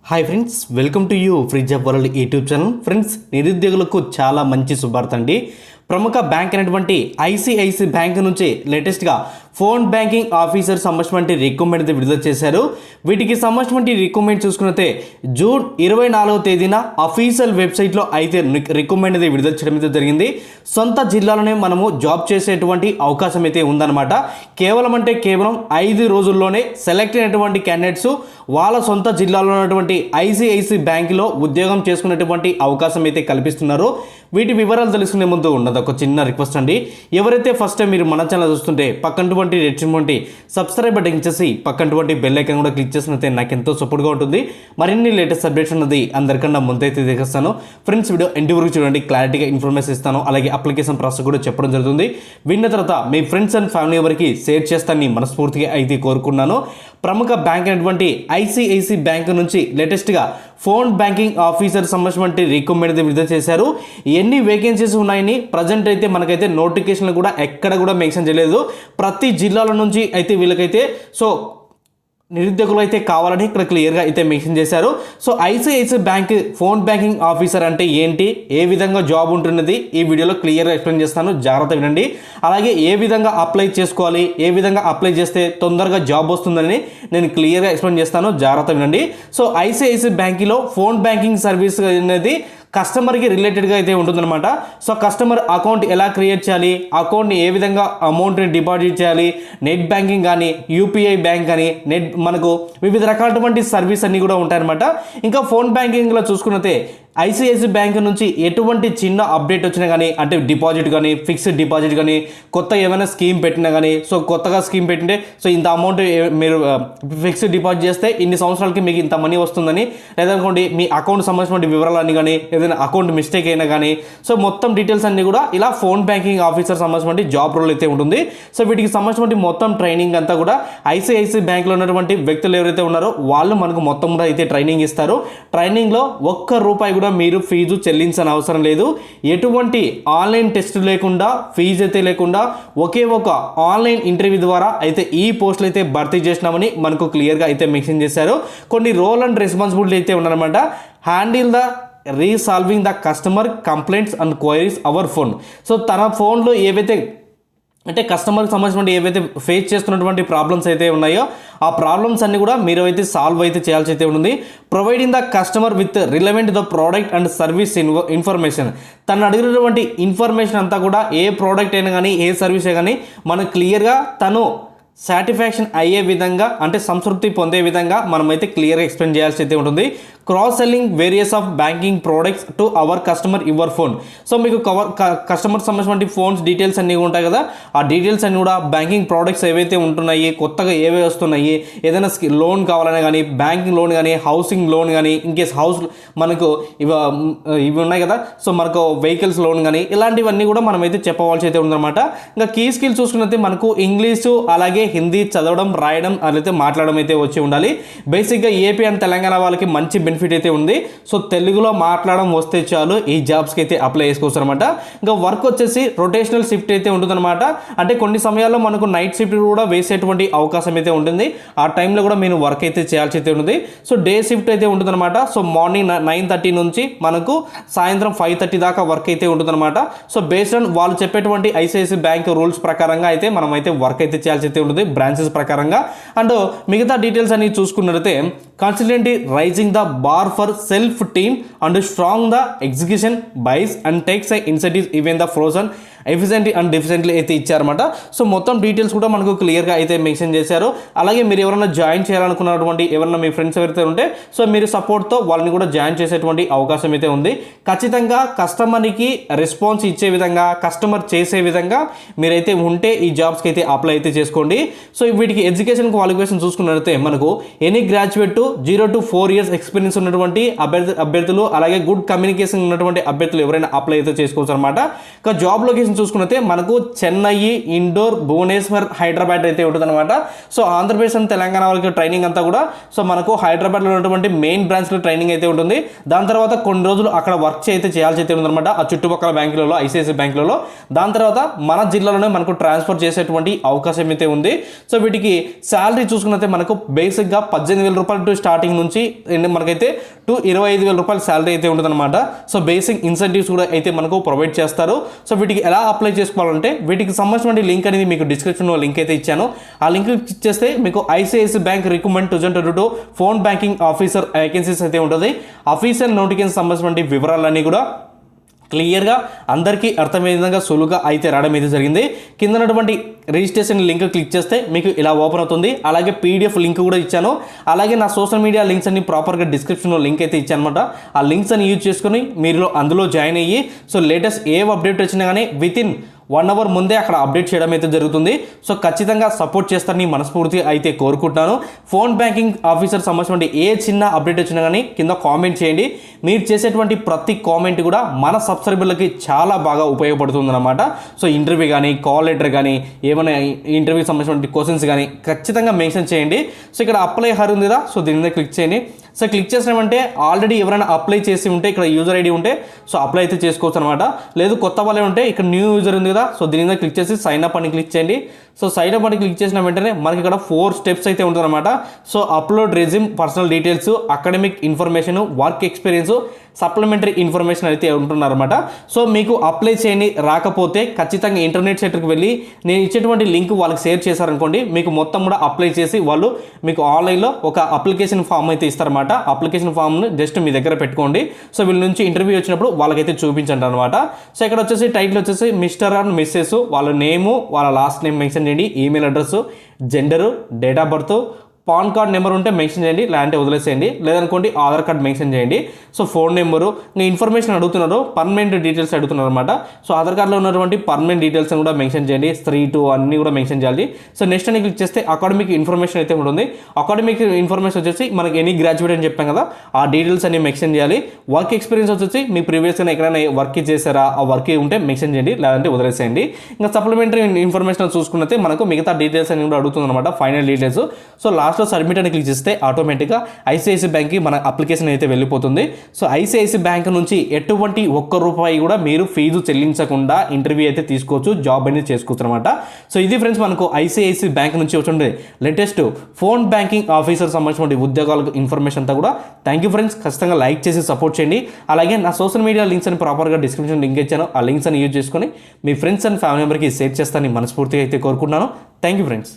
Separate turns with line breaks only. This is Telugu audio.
Hi friends, welcome to you free job world YouTube channel. Friends, నిరుద్యోగులకు చాలా మంచి శుభార్త అండి. ప్రముఖ బ్యాంక్ అయినటువంటి ఐసిఐసి బ్యాంక్ నుంచి లేటెస్ట్గా ఫోన్ బ్యాంకింగ్ ఆఫీసర్ సంబంధించినటువంటి రిక్రూట్మెంట్ అయితే విడుదల చేశారు. వీటికి సంబంధించినటువంటి రిక్రూట్మెంట్ చూసుకున్నట్టే జూన్ 24వ తేదీన అఫీషియల్ వెబ్సైట్లో అయితే రిక్రూట్మెంట్ అయితే విడుదల చేయడం అయితే జరిగింది. సొంత జిల్లాలోనే మనము జాబ్ చేసేటువంటి అవకాశం అయితే ఉందన్నమాట. కేవలం 5 రోజుల్లోనే సెలెక్ట్ అయినటువంటి క్యాండిడేట్స్ వాళ్ళ సొంత జిల్లాలో ఉన్నటువంటి ఐసిఐసి బ్యాంకులో ఉద్యోగం చేసుకునేటువంటి అవకాశం అయితే కల్పిస్తున్నారు. వీటి వివరాలు తెలుసుకునే ముందు ఉన్నది ఒక చిన్న రిక్వెస్ట్ అండి. ఎవరైతే ఫస్ట్ టైం మీరు మన ఛానల్ చూస్తుంటే పక్కనటువంటి రెచ్చినటువంటి సబ్స్క్రైబ్ బటన్ చేసి పక్కనటువంటి బెల్ ఐకాన్ కూడా క్లిక్ చేసినట్లయితే నాకు ఎంతో సపోర్ట్గా ఉంటుంది. మరిన్ని లేటెస్ట్ అప్డేట్స్ ఉన్నది అందరికన్నా ముందైతే దిగేస్తాను. ఫ్రెండ్స్, వీడియో ఎండ్ వరకు చూడండి, క్లారిటీగా ఇన్ఫర్మేషన్ ఇస్తాను. అలాగే అప్లికేషన్ ప్రాసెస్ కూడా చెప్పడం జరుగుతుంది. విన్న తర్వాత మీ ఫ్రెండ్స్ అండ్ ఫ్యామిలీ ఎవరికి షేర్ చేస్తానని మనస్ఫూర్తిగా అయితే కోరుకున్నాను. ప్రముఖ బ్యాంక్ అయినటువంటి ఐసిఐసి బ్యాంక్ నుంచి లేటెస్ట్గా ఫోన్ బ్యాంకింగ్ ఆఫీసర్ సంబంధించినటువంటి రిక్రూట్మెంట్ విడుదల చేశారు. ఎన్ని వేకెన్సీస్ ఉన్నాయని ప్రజెంట్ అయితే మనకైతే నోటిఫికేషన్లు కూడా ఎక్కడ కూడా మెన్షన్ చేయలేదు. ప్రతి జిల్లాల నుంచి అయితే వీళ్ళకైతే నిరుద్యోగులు అయితే కావాలని ఇక్కడ క్లియర్గా అయితే మెన్షన్ చేశారు. ICICI bank phone banking officer అంటే ఏంటి, ఏ విధంగా జాబ్ ఉంటున్నది ఈ వీడియోలో క్లియర్గా ఎక్స్ప్లెయిన్ చేస్తాను, జాగ్రత్త వినండి. అలాగే ఏ విధంగా అప్లై చేసుకోవాలి, ఏ విధంగా అప్లై చేస్తే తొందరగా జాబ్ వస్తుందని నేను క్లియర్గా ఎక్స్ప్లెయిన్ చేస్తాను, జాగ్రత్త వినండి. ఐసిఐసి బ్యాంకులో ఫోన్ బ్యాంకింగ్ సర్వీస్ అనేది కస్టమర్కి రిలేటెడ్గా అయితే ఉంటుందన్నమాట. కస్టమర్ అకౌంట్ ఎలా క్రియేట్ చేయాలి, అకౌంట్ని ఏ విధంగా అమౌంట్ని డిపాజిట్ చేయాలి, నెట్ బ్యాంకింగ్ కానీ యూపీఐ బ్యాంక్ కానీ మనకు వివిధ రకాలటువంటి సర్వీస్ అన్నీ కూడా ఉంటాయన్నమాట. ఇంకా ఫోన్ బ్యాంకింగ్లో చూసుకున్నట్టే ఐసిఐసి బ్యాంక్ నుంచి ఎటువంటి చిన్న అప్డేట్ వచ్చినా కానీ, అంటే డిపాజిట్ కానీ, ఫిక్స్డ్ డిపాజిట్ కానీ, కొత్త ఏమైనా స్కీమ్ పెట్టినా కానీ, కొత్తగా స్కీమ్ పెట్టింటే ఇంత అమౌంట్ మీరు ఫిక్స్డ్ డిపాజిట్ చేస్తే ఇన్ని సంవత్సరాలకి మీకు ఇంత మనీ వస్తుందని, లేదనుకోండి మీ అకౌంట్ సంబంధించిన వివరాలన్నీ కానీ, ఏదైనా అకౌంట్ మిస్టేక్ అయినా కానీ, మొత్తం డీటెయిల్స్ అన్నీ కూడా ఇలా ఫోన్ బ్యాంకింగ్ ఆఫీసర్ సంబంధించిన జాబ్ రోల్ అయితే ఉంటుంది. వీటికి సంబంధించిన మొత్తం ట్రైనింగ్ అంతా కూడా ఐసిఐసి బ్యాంక్లో ఉన్నటువంటి వ్యక్తులు ఎవరైతే ఉన్నారో వాళ్ళు మనకు మొత్తం కూడా అయితే ట్రైనింగ్ ఇస్తారు. ట్రైనింగ్లో ₹1 కూడా మీరు ఫీజు చెల్లించని అవసరం లేదు. ఎటువంటి ఆన్లైన్ టెస్ట్ లేకుండా, ఫీజు అయితే లేకుండా ఒకే ఒక ఆన్లైన్ ఇంటర్వ్యూ ద్వారా అయితే ఈ పోస్టులు అయితే భర్తీ చేసినామని మనకు క్లియర్గా అయితే మెన్షన్ చేశారు. కొన్ని రోల్ అండ్ రెస్పాన్సిబిలిటీ అయితే ఉన్నారన్నమాట. Handle the resolving the customer complaints and queries our phone. తన ఫోన్లో ఏవైతే అంటే కస్టమర్కి సంబంధించిన ఏవైతే ఫేస్ చేస్తున్నటువంటి ప్రాబ్లమ్స్ అయితే ఉన్నాయో ఆ ప్రాబ్లమ్స్ అన్ని కూడా మీరు అయితే సాల్వ్ అయితే చేయాల్సి అయితే ఉంటుంది. Providing the customer with relevant the product and service information. తను అడిగినటువంటి ఇన్ఫర్మేషన్ అంతా కూడా ఏ ప్రోడక్ట్ అయినా కానీ, ఏ సర్వీస్ అయినా కానీ మనకు క్లియర్గా తను సాటిస్ఫాక్షన్ అయ్యే విధంగా, అంటే సంతృప్తి పొందే విధంగా మనమైతే క్లియర్గా ఎక్స్ప్లెయిన్ చేయాల్సి అయితే ఉంటుంది. Cross selling various of banking products to our customer your phone. మీకు కస్టమర్ సంబంధించిన ఫోన్స్ డీటెయిల్స్ అన్నీ ఉంటాయి కదా, ఆ డీటెయిల్స్ అన్నీ కూడా బ్యాంకింగ్ ప్రోడక్ట్స్ ఏవైతే ఉంటున్నాయి, కొత్తగా ఏవే వస్తున్నాయి, ఏదైనా లోన్ కావాలనే కానీ, బ్యాంకింగ్ లోన్ కానీ, హౌసింగ్ లోన్ కానీ, ఇన్కేస్ హౌస్ మనకు ఇవి ఉన్నాయి కదా, మనకు వెహికల్స్ లోన్ కానీ, ఇలాంటివన్నీ కూడా మనమైతే చెప్పవలసి అయితే ఉందన్నమాట. ఇంకా కీ స్కిల్ చూసుకున్నట్లయితే మనకు ఇంగ్లీషు అలాగే హిందీ చదవడం, రాయడం అయితే మాట్లాడడం అయితే వచ్చి ఉండాలి. బేసిక్గా ఏపీ అండ్ తెలంగాణ వాళ్ళకి మంచి బెనిఫిట్ అయితే ఉంది. తెలుగులో మాట్లాడడం వస్తే చాలు ఈ జాబ్స్కి అయితే అప్లై చేసుకోవచ్చు అనమాట. ఇంకా వర్క్ వచ్చేసి రొటేషనల్ షిఫ్ట్ అయితే ఉంటుందన్నమాట. అంటే కొన్ని సమయాల్లో మనకు నైట్ షిఫ్ట్ కూడా వేసేటువంటి అవకాశం అయితే ఉంటుంది. ఆ టైంలో కూడా మీరు వర్క్ అయితే చేయాల్సి అయితే ఉంటుంది. డే షిఫ్ట్ అయితే ఉంటుందన్నమాట. మార్నింగ్ 9:30 నుంచి మనకు సాయంత్రం 5:30 దాకా వర్క్ అయితే ఉంటుందన్నమాట. బేస్డ్ ఆన్ వాళ్ళు చెప్పేటువంటి ఐసిఐసి బ్యాంక్ రూల్స్ ప్రకారంగా అయితే మనం అయితే వర్క్ అయితే చేయాల్సి అయితే ఉంటుంది, బ్రాంచెస్ ప్రకారంగా. అండ్ మిగతా డీటెయిల్స్ అని చూసుకున్నట్లయితే constantly raising the bar for self team and strong the execution bias and takes incentives even the frozen efficiently and deficiently అయితే ఇచ్చారన్నమాట. మొత్తం డీటెయిల్స్ కూడా మనకు క్లియర్గా అయితే మెన్షన్ చేశారు. అలాగే మీరు ఎవరైనా జాయిన్ చేయాలనుకున్నటువంటి ఎవరైనా మీ ఫ్రెండ్స్ ఎవరైతే ఉంటే మీరు సపోర్ట్తో వాళ్ళని కూడా జాయిన్ చేసేటువంటి అవకాశం అయితే ఉంది. ఖచ్చితంగా కస్టమర్కి రెస్పాన్స్ ఇచ్చే విధంగా, కస్టమర్ చేసే విధంగా మీరైతే ఉంటే ఈ జాబ్స్కి అయితే అప్లై అయితే చేసుకోండి. వీటికి ఎడ్యుకేషన్ క్వాలిఫికేషన్ చూసుకున్నట్లయితే మనకు any graduate 0 to 4 years experience ఉన్నటువంటి అభ్యర్థులు, అలాగే గుడ్ కమ్యూనికేషన్ ఉన్నటువంటి అభ్యర్థులు ఎవరైనా అప్లై అయితే చేసుకోవచ్చు అనమాట. ఇంకా జాబ్ లొకేషన్ లొకేషన్ చూసుకున్నైతే మనకు చెన్నై, ఇండోర్, భువనేశ్వర్, హైదరాబాద్ అయితే ఉంటుందన్నమాట. సో ఆంధ్రప్రదేశ్ అండ్ తెలంగాణ వాళ్ళకి ట్రైనింగ్ అంతా కూడా సో మనకు హైదరాబాద్లో ఉన్నటువంటి మెయిన్ బ్రాంచ్లో ట్రైనింగ్ అయితే ఉంటుంది. దాని తర్వాత కొన్ని రోజులు అక్కడ వర్క్ అయితే చేయాల్సి అయితే ఉందన్నమాట ఆ చుట్టుపక్కల బ్యాంకులలో, ఐసిఐసిఐ బ్యాంకులలో. దాని తర్వాత మన జిల్లాలోనే మనకు ట్రాన్స్ఫర్ చేసేటువంటి అవకాశం అయితే ఉంది. సో వీటికి శాలరీ చూసుకున్నైతే మనకు బేసిక్గా 18,000 రూపాయలు టు స్టార్టింగ్ నుంచి మనకైతే టు 25,000 రూపాయల శాలరీ అయితే ఉంటుందన్నమాట. సో బేసిక్ ఇన్సెంటివ్స్ కూడా అయితే మనకు ప్రొవైడ్ చేస్తారు. సో వీటికి ఎలా అప్లై చేసుకోవాలంటే వీటికి సంబంధించిన లింక్ అనేది మీకు డిస్క్రిప్షన్లో లింక్ అయితే ఇచ్చాను. ఆ లింక్ క్లిక్ చేస్తే మీకు ICICI bank recruitment 2022 phone banking officer vacancies అయితే ఉంటుంది. అఫీషియల్ నోటిఫికేషన్ సంబంధించిన వివరాలన్నీ కూడా క్లియర్గా అందరికీ అర్థమయ్యే విధంగా సులువుగా అయితే రావడం అయితే జరిగింది. కింద ఉన్నటువంటి రిజిస్ట్రేషన్ లింక్ క్లిక్ చేస్తే మీకు ఇలా ఓపెన్ అవుతుంది. అలాగే పీడిఎఫ్ లింక్ కూడా ఇచ్చాను. అలాగే నా సోషల్ మీడియా లింక్స్ అన్ని ప్రాపర్గా డిస్క్రిప్షన్లో లింక్ అయితే ఇచ్చాను అనమాట. ఆ లింక్స్ అని యూజ్ చేసుకొని మీరు అందులో జాయిన్ అయ్యి సో లేటెస్ట్ ఏ అప్డేట్ వచ్చినా కానీ వితిన్ 1 అవర్ ముందే అక్కడ అప్డేట్ చేయడం అయితే జరుగుతుంది. సో ఖచ్చితంగా సపోర్ట్ చేస్తారని మనస్ఫూర్తి అయితే కోరుకుంటున్నాను. ఫోన్ బ్యాంకింగ్ ఆఫీసర్ సంబంధించిన ఏ చిన్న అప్డేట్ వచ్చినా కానీ కింద కామెంట్ చేయండి. మీరు చేసేటువంటి ప్రతి కామెంట్ కూడా మన సబ్స్క్రైబర్లకి చాలా బాగా ఉపయోగపడుతుంది అనమాట. సో ఇంటర్వ్యూ కానీ, కాల్ లెటర్ కానీ, ఏమైనా ఇంటర్వ్యూకి సంబంధించిన క్వశ్చన్స్ కానీ ఖచ్చితంగా మెన్షన్ చేయండి. సో ఇక్కడ అప్లై హర్ ఉంది కదా, సో దీని మీద క్లిక్ చేయండి. సో క్లిక్ చేసినామంటే ఆల్రెడీ ఎవరైనా అప్లై చేసి ఉంటే ఇక్కడ యూజర్ ఐడి ఉంటే సో అప్లై అయితే చేసుకోవచ్చు అనమాట. లేదు కొత్త వాళ్ళే ఉంటే ఇక్కడ న్యూ యూజర్ ఉంది కదా, సో దీని మీద క్లిక్ చేసి సైన్ అప్ అని క్లిక్ చేయండి. సో సైన్ అప్ అని క్లిక్ చేసిన వెంటనే మనకి ఇక్కడ 4 స్టెప్స్ అయితే ఉంటుందన్నమాట. So upload resume, personal details, academic information, work experience, supplementary information అయితే ఉంటున్నారన్నమాట. సో మీకు అప్లై చేయని రాకపోతే ఖచ్చితంగా ఇంటర్నెట్ సెంటర్కి వెళ్ళి నేను ఇచ్చేటువంటి లింక్ వాళ్ళకి షేర్ చేశారనుకోండి, మీకు మొత్తం కూడా అప్లై చేసి వాళ్ళు మీకు ఆన్లైన్లో ఒక అప్లికేషన్ ఫామ్ అయితే ఇస్తారన్నమాట. అప్లికేషన్ ఫామ్ను జస్ట్ మీ దగ్గర పెట్టుకోండి. సో వీళ్ళ నుంచి ఇంటర్వ్యూ వచ్చినప్పుడు వాళ్ళకైతే చూపించండి అనమాట. సో ఇక్కడ వచ్చేసి టైటిల్ వచ్చేసి మిస్టర్ అండ్ మిస్సెస్, వాళ్ళ నేము, వాళ్ళ లాస్ట్ నేమ్ మెన్షన్ చేయండి, email address, gender, date of birth, pan card number ఉంటే మెన్షన్ చేయండి, లేదంటే వదిలేసేయండి. లేదనుకోండి ఆధార్ కార్డ్ మెన్షన్ చేయండి. సో ఫోన్ నెంబరు, నేను ఇన్ఫర్మేషన్ అడుగుతున్నారు, పర్మనెంట్ డీటెయిల్స్ అడుగుతున్నారు అనమాట. సో ఆధార్ కార్డులో ఉన్నటువంటి పర్మనెంట్ డీటెయిల్స్ కూడా మెన్షన్ చేయండి, 3 అన్నీ కూడా మెన్షన్ చేయాలి. సో నెక్స్ట్ అని క్లిక్ చేస్తే అకాడమిక్ ఇన్ఫర్మేషన్ అయితే ఉంటుంది. అకాడమిక్ ఇన్ఫర్మేషన్ వచ్చేసి మనకి ఎనీ గ్రాడ్యుయేట్ అని చెప్పాం కదా, ఆ డీటెయిల్స్ అన్ని మెన్షన్ చేయాలి. వర్క్ ఎక్స్పీరియన్స్ వచ్చేసి మీ ప్రీవియస్గా ఎక్కడైనా వర్క్ చేశారా, ఆ వర్క్ ఉంటే మెన్షన్ చేయండి, లేదంటే వదిలేసేయండి. ఇంకా సప్లిమెంటరీ ఇన్ఫర్మేషన్ చూసుకున్నట్టే మనకు మిగతా డీటెయిల్స్ అన్ని కూడా అడుగుతుంది అనమాట, ఫైనల్ డీటెయిల్స్. సో లాస్ట్లో సబ్మిట్ అని క్లిక్ చేస్తే ఆటోమేటిక్గా ఐసిఐసిఐ బ్యాంక్కి మన అప్లికేషన్ అయితే వెళ్ళిపోతుంది. సో ఐసిఐసిఐ బ్యాంక్ నుంచి ఎటువంటి ₹1 కూడా మీరు ఫీజు చెల్లించకుండా ఇంటర్వ్యూ అయితే తీసుకోవచ్చు, జాబ్ అనేది చేసుకోవచ్చు అనమాట. సో ఇది ఫ్రెండ్స్ మనకు ఐసిఐసిఐ బ్యాంక్ నుంచి వచ్చిండే లేటెస్ట్ ఫోన్ బ్యాంకింగ్ ఆఫీసర్ సంబంధించిన ఉద్యోగాలకు ఇన్ఫర్మేషన్ అంతా కూడా. థ్యాంక్ యూ ఫ్రెండ్స్, ఖచ్చితంగా లైక్ చేసి సపోర్ట్ చేయండి. అలాగే నా సోషల్ మీడియా లింక్స్ అని ప్రాపర్గా డిస్క్రిప్షన్ లింక్ ఇచ్చాను, ఆ లింక్స్ అని యూజ్ చేసుకొని మీ ఫ్రెండ్స్ అండ్ ఫ్యామిలీ మెంబర్కి షేర్ చేస్తానని మనస్ఫూర్తిగా అయితే కోరుకుంటున్నాను. Thank you friends.